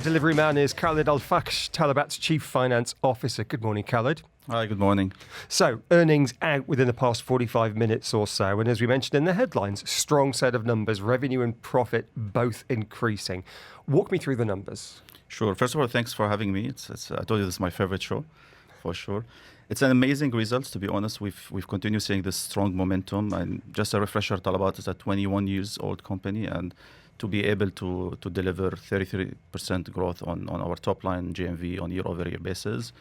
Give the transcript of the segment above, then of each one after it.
Delivery man is Khaled Al Fakesh, Talabat's Chief Finance Officer. Good morning, Khaled. Hi, good morning. So, earnings out within the past 45 minutes or so. And as we mentioned in the headlines, strong set of numbers, revenue and profit both increasing. Walk me through the numbers. Sure. First of all, thanks for having me. I told you this is my favorite show, for sure. It's an amazing results, to be honest. We've continued seeing this strong momentum. And just a refresher, Talabat is a 21 years old company, and to be able to deliver 33% growth on our top line GMV on year-over-year basis,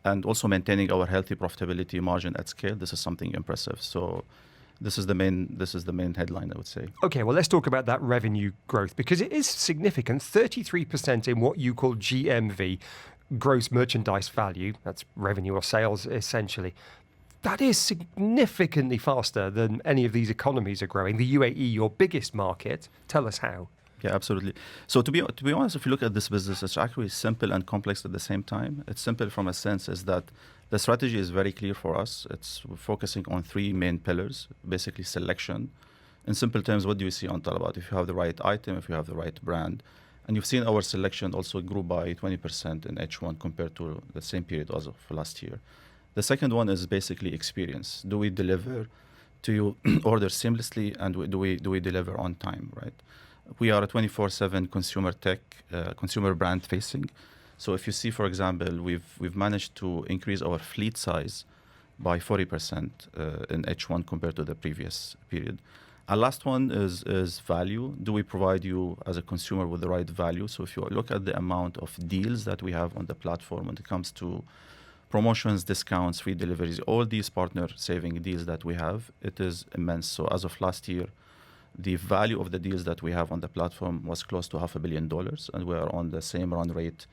and also maintaining our healthy profitability margin at scale, this is something impressive. So this is the main headline, I would say. Okay, well, let's talk about that revenue growth, because it is significant. 33% in what you call GMV, gross merchandise value. That's revenue or sales, essentially. That is significantly faster than any of these economies are growing. The UAE, your biggest market. Tell us how. Yeah, absolutely. So to be honest, if you look at this business, it's actually simple and complex at the same time. It's simple from a sense is that the strategy is very clear for us. We're focusing on three main pillars, basically selection. In simple terms, what do you see on Talabat? If you have the right item, if you have the right brand, and you've seen our selection also grew by 20% in H1 compared to the same period as of last year. The second one is basically experience. Do we deliver to you orders seamlessly, and do we deliver on time, right? We are a 24/7 consumer tech, consumer brand facing. So if you see, for example, we've managed to increase our fleet size by 40% in H1 compared to the previous period. Our last one is value. Do we provide you as a consumer with the right value? So if you look at the amount of deals that we have on the platform when it comes to promotions, discounts, free deliveries, all these partner saving deals that we have, it is immense. So as of last year, the value of the deals that we have on the platform was close to $500 million, and we are on the same run rate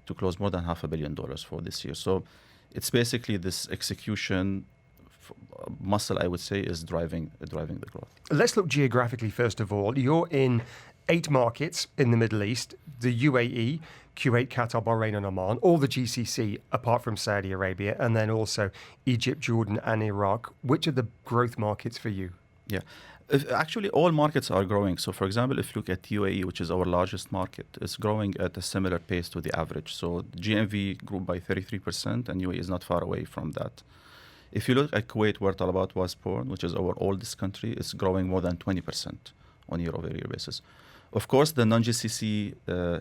to close more than $500 million for this year. So it's basically this execution muscle, I would say, is driving the growth. Let's look geographically first of all. You're in 8 markets in the Middle East, the UAE, Kuwait, Qatar, Bahrain and Oman, all the GCC apart from Saudi Arabia, and then also Egypt, Jordan and Iraq. Which are the growth markets for you? Yeah. Actually, all markets are growing. So, for example, if you look at UAE, which is our largest market, it's growing at a similar pace to the average. So, GMV grew by 33%, and UAE is not far away from that. If you look at Kuwait, where Talabat was born, which is our oldest country, it's growing more than 20% on year-over-year basis. Of course, the non-GCC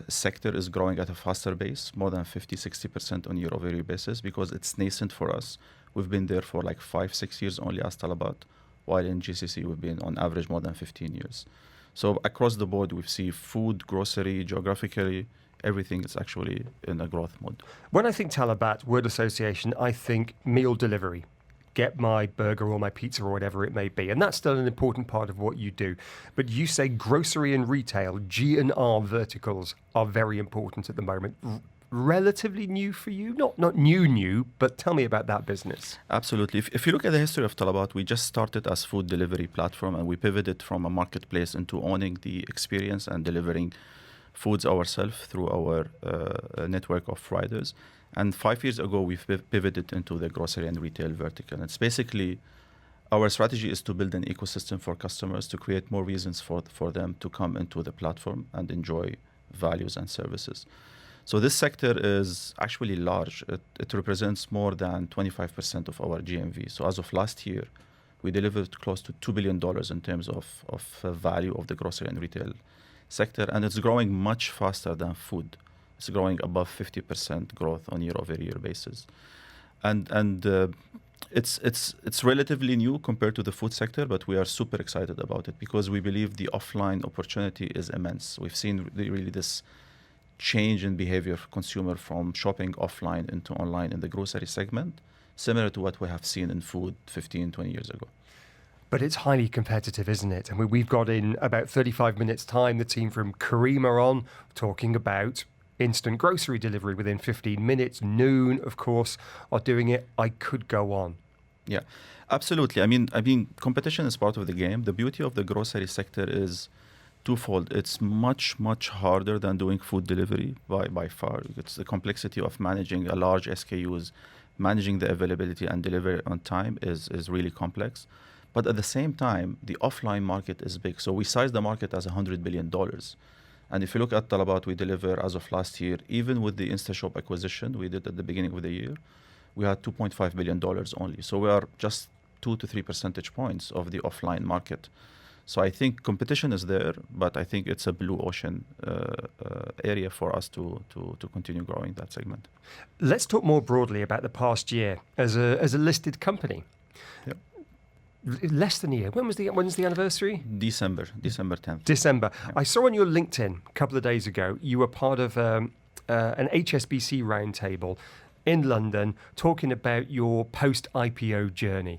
sector is growing at a faster pace, more than 50-60% on year-over-year basis, because it's nascent for us. We've been there for like 5-6 years only as Talabat, while in GCC we've been on average more than 15 years. So across the board, we see food, grocery, geographically, everything is actually in a growth mode. When I think Talabat, word association, I think meal delivery. Get my burger or my pizza or whatever it may be. And that's still an important part of what you do. But you say grocery and retail, G&R verticals, are very important at the moment. Relatively new for you? Not new, but tell me about that business. Absolutely. If you look at the history of Talabat, we just started as food delivery platform, and we pivoted from a marketplace into owning the experience and delivering foods ourselves through our network of riders. And 5 years ago, we pivoted into the grocery and retail vertical. It's basically, our strategy is to build an ecosystem for customers, to create more reasons for them to come into the platform and enjoy values and services. So this sector is actually large. It represents more than 25% of our GMV. So as of last year, we delivered close to $2 billion in terms of value of the grocery and retail sector. And it's growing much faster than food. It's growing above 50% growth on year-over-year basis. And it's relatively new compared to the food sector, but we are super excited about it because we believe the offline opportunity is immense. We've seen really this change in behavior of consumer from shopping offline into online in the grocery segment, similar to what we have seen in food 15, 20 years ago. But it's highly competitive, isn't it? And we've got in about 35 minutes time, the team from Kareem are on talking about instant grocery delivery within 15 minutes. Noon, of course, are doing it. I could go on. Yeah, absolutely. I mean, competition is part of the game. The beauty of the grocery sector is twofold. It's much harder than doing food delivery by far. It's the complexity of managing a large SKUs, managing the availability and delivery on time is really complex. But at the same time, the offline market is big. So we size the market as $100 billion. And if you look at Talabat, we deliver as of last year, even with the InstaShop acquisition we did at the beginning of the year, we had $2.5 billion only. So we are just 2 to 3 percentage points of the offline market. So I think competition is there, but I think it's a blue ocean area for us to continue growing that segment. Let's talk more broadly about the past year as a listed company. Yep. Less than a year. When's the anniversary? December 10th. December. Yeah. I saw on your LinkedIn a couple of days ago you were part of an HSBC roundtable in London talking about your post-IPO journey.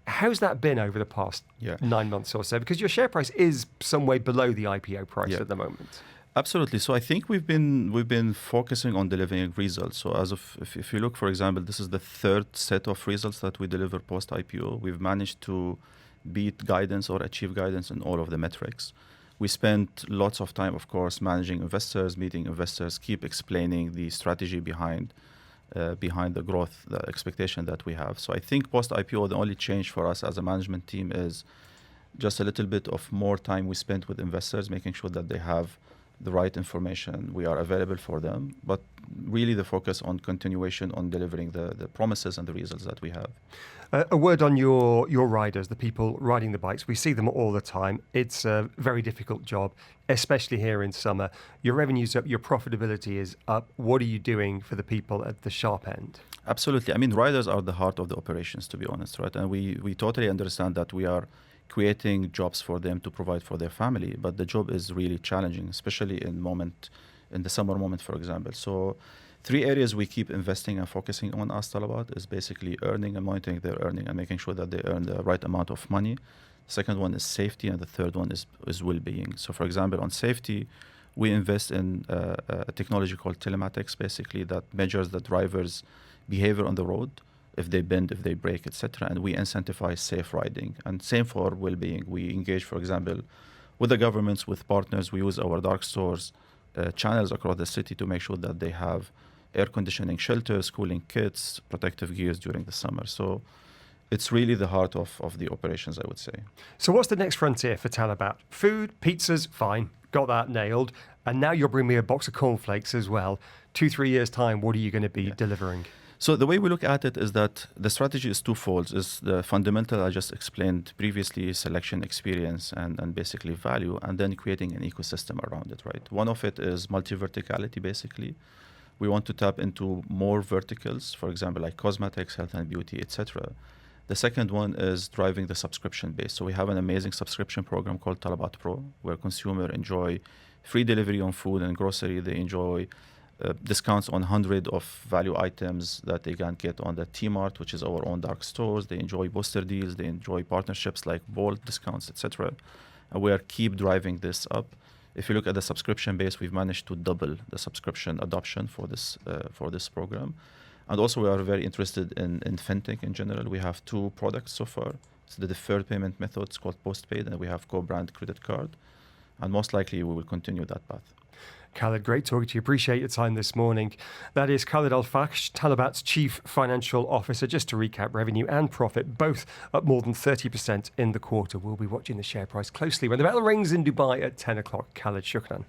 How's that been over the past 9 months or so? Because your share price is some way below the IPO price at the moment. Absolutely. So I think we've been focusing on delivering results. So if you look, for example, this is the third set of results that we deliver post IPO. We've managed to beat guidance or achieve guidance in all of the metrics. We spent lots of time, of course, managing investors, meeting investors, keep explaining the strategy behind the growth, the expectation that we have. So I think post IPO, the only change for us as a management team is just a little bit of more time we spent with investors, making sure that they have the right information, we are available for them, but really the focus on continuation on delivering the promises and the results that we have. A word on your riders, the people riding the bikes. We see them all the time. It's a very difficult job, especially here in summer. Your revenue's up, your profitability is up. What are you doing for the people at the sharp end? Absolutely. I mean, riders are the heart of the operations, to be honest, right? And we totally understand that we are creating jobs for them to provide for their family, but the job is really challenging, especially in the summer moment, for example. So 3 areas we keep investing and focusing on as Talabat is basically earning and monitoring their earning and making sure that they earn the right amount of money. The second one is safety, and the third one is well-being. So for example, on safety, we invest in a technology called telematics, basically, that measures the driver's behavior on the road, if they bend, if they brake, etc. And we incentivize safe riding. And same for well-being. We engage, for example, with the governments, with partners. We use our dark stores channels across the city to make sure that they have air conditioning shelters, cooling kits, protective gears during the summer. So it's really the heart of the operations, I would say. So what's the next frontier for Talabat? Food, pizzas, fine, got that nailed. And now you'll bring me a box of cornflakes as well. 2-3 years' time, what are you going to be delivering? So the way we look at it is that the strategy is twofold. Is the fundamental I just explained previously, selection, experience, and basically value, and then creating an ecosystem around it, right? One of it is multi-verticality, basically. We want to tap into more verticals, for example, like cosmetics, health and beauty, etc. The second one is driving the subscription base. So we have an amazing subscription program called Talabat Pro, where consumers enjoy free delivery on food and grocery. They enjoy discounts on 100 of value items that they can get on the T-Mart, which is our own dark stores. They enjoy booster deals. They enjoy partnerships like Bolt discounts, etc. And we are keep driving this up. If you look at the subscription base, we've managed to double the subscription adoption for this program. And also we are very interested in fintech in general. We have 2 products so far. It's the deferred payment method. It's called postpaid, and we have co-brand credit card. And most likely we will continue that path. Khaled, great talking to you. Appreciate your time this morning. That is Khaled Al Fakesh, Talabat's Chief Financial Officer. Just to recap, revenue and profit both up more than 30% in the quarter. We'll be watching the share price closely when the bell rings in Dubai at 10 o'clock. Khaled, shukran.